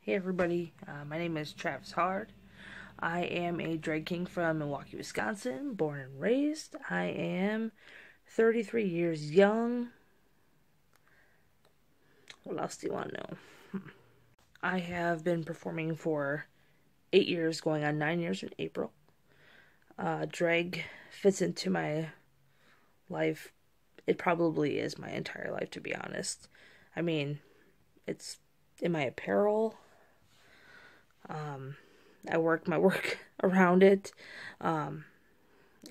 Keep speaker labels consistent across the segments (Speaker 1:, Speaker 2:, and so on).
Speaker 1: Hey everybody, my name is Travis Hard. I am a drag king from Milwaukee, Wisconsin, born and raised. I am 33 years young. What else do you want to know? I have been performing for 8 years, going on 9 years in April. Drag fits into my life. It probably is my entire life, to be honest. I mean, it's in my apparel. I work my work around it.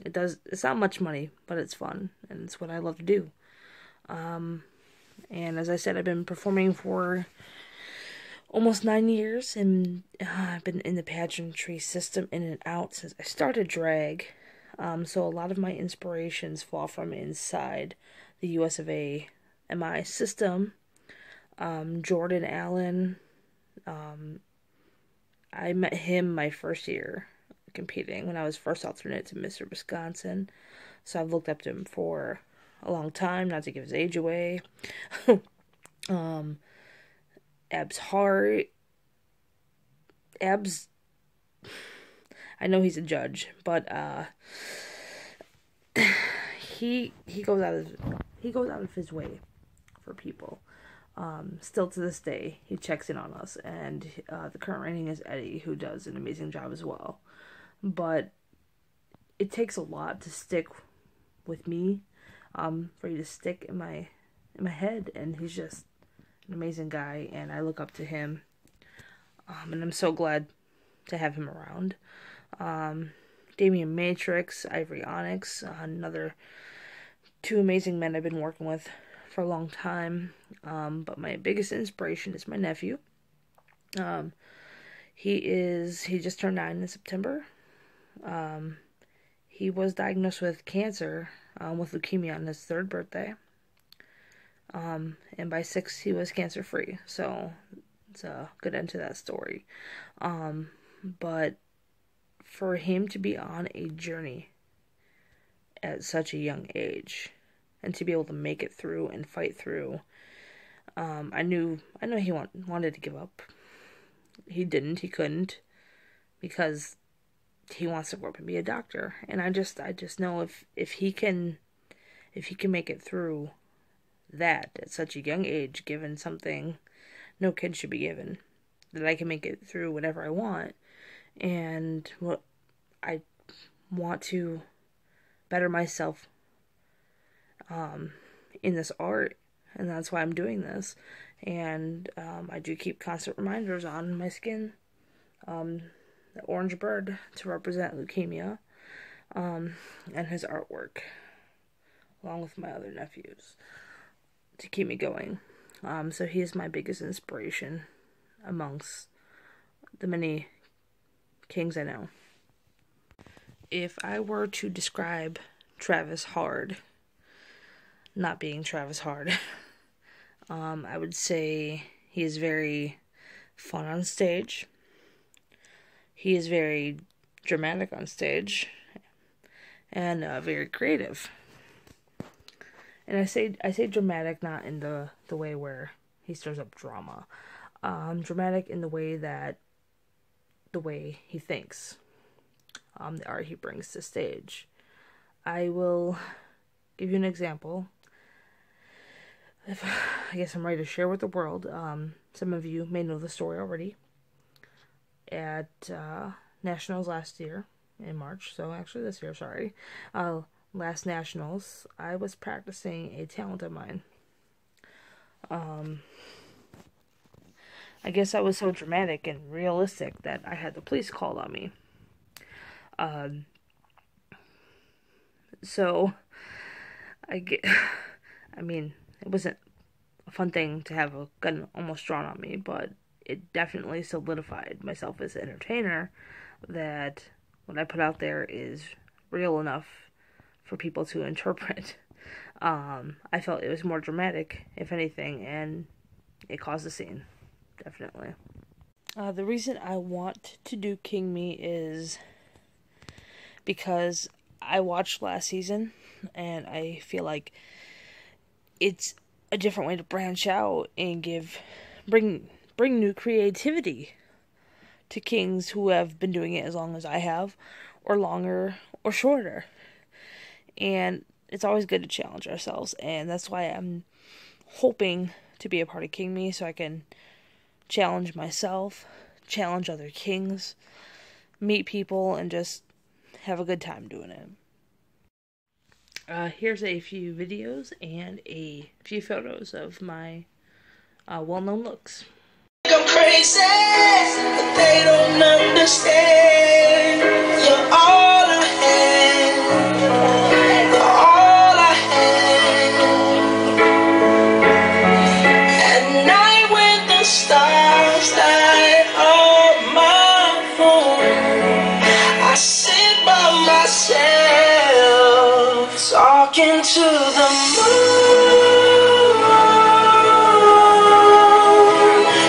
Speaker 1: It's not much money, but it's fun, and it's what I love to do. And as I said, I've been performing for almost 9 years, and I've been in the pageantry system in and out since I started drag. So a lot of my inspirations fall from inside the US of A MI system. Jordan Allen, I met him my first year competing when I was first alternate to Mr. Wisconsin. So I've looked up to him for a long time, not to give his age away. Abs Hart. Abs, I know he's a judge, but he goes out of his way for people. Still to this day, he checks in on us, and the current reigning is Eddie, who does an amazing job as well. But it takes a lot to stick with me, for you to stick in my head, and he's just an amazing guy, and I look up to him, and I'm so glad to have him around. Damian Matrix, Ivory Onyx, another two amazing men I've been working with for a long time. But my biggest inspiration is my nephew. He just turned 9 in September. He was diagnosed with cancer, with leukemia on his 3rd birthday. And by 6, he was cancer free. So it's a good end to that story. But for him to be on a journey at such a young age, and to be able to make it through and fight through, I know he wanted to give up. He couldn't, because he wants to grow up and be a doctor. And I just know if he can make it through that at such a young age, given something no kid should be given, that I can make it through whatever I want. And what I want to better myself in this art, and that's why I'm doing this. And I do keep constant reminders on my skin, the orange bird to represent leukemia, and his artwork, along with my other nephews, to keep me going. So he is my biggest inspiration amongst the many kings I know. If I were to describe Travis Hard, not being Travis Hard, I would say he is very fun on stage. He is very dramatic on stage, and very creative. And I say dramatic not in the way where he stirs up drama. Dramatic in the way he thinks. The art he brings to stage. I will give you an example. I guess I'm ready to share with the world. Some of you may know the story already. At Nationals last year, in March, so actually this year, sorry. Last Nationals, I was practicing a talent of mine. I guess I was so dramatic and realistic that I had the police called on me. So, I mean, it wasn't a fun thing to have a gun almost drawn on me, but it definitely solidified myself as an entertainer, that what I put out there is real enough for people to interpret. I felt it was more dramatic, if anything, and it caused a scene, definitely. The reason I want to do King Me is because I watched last season, and I feel like it's a different way to branch out and bring bring new creativity to kings who have been doing it as long as I have, or longer, or shorter. And it's always good to challenge ourselves, and that's why I'm hoping to be a part of King Me, so I can challenge myself, challenge other kings, meet people, and just have a good time doing it. Here's a few videos and a few photos of my well-known looks.
Speaker 2: I'm crazy, but they don't understand. You're all I had, all I had. At night when the stars light up my room, I sit by myself, talking to the moon,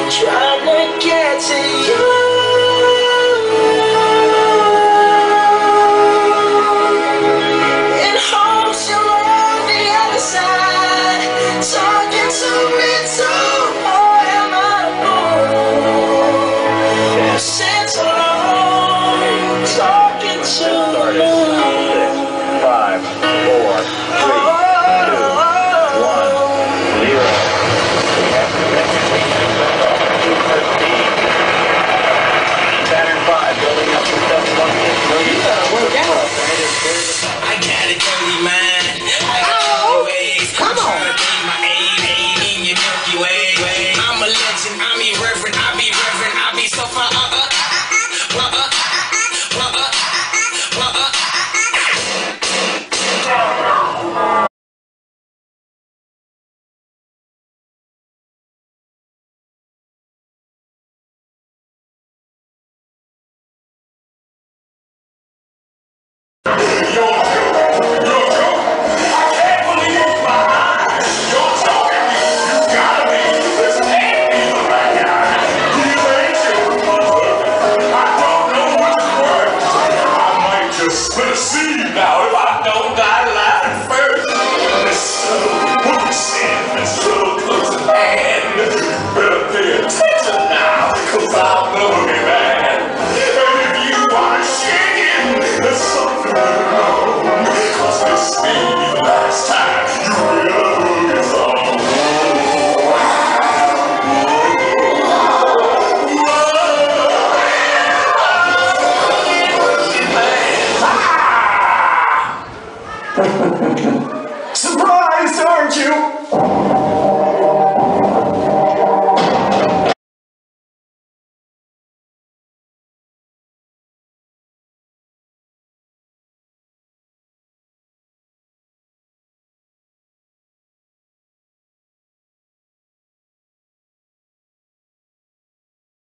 Speaker 2: trying to get to you. In hopes you're on the other side, talking to me too. Or am I alone? Since alone, talking to the moon.
Speaker 3: 5, 4, 3, 2, 1, 0. Saturn 5 building up to 7.6 million. You gotta work out.
Speaker 2: I got a dirty mind. I got ways. Come on. My aim in your Milky Way. I'm a legend. I'm irreverent. I be reverent. I be so far.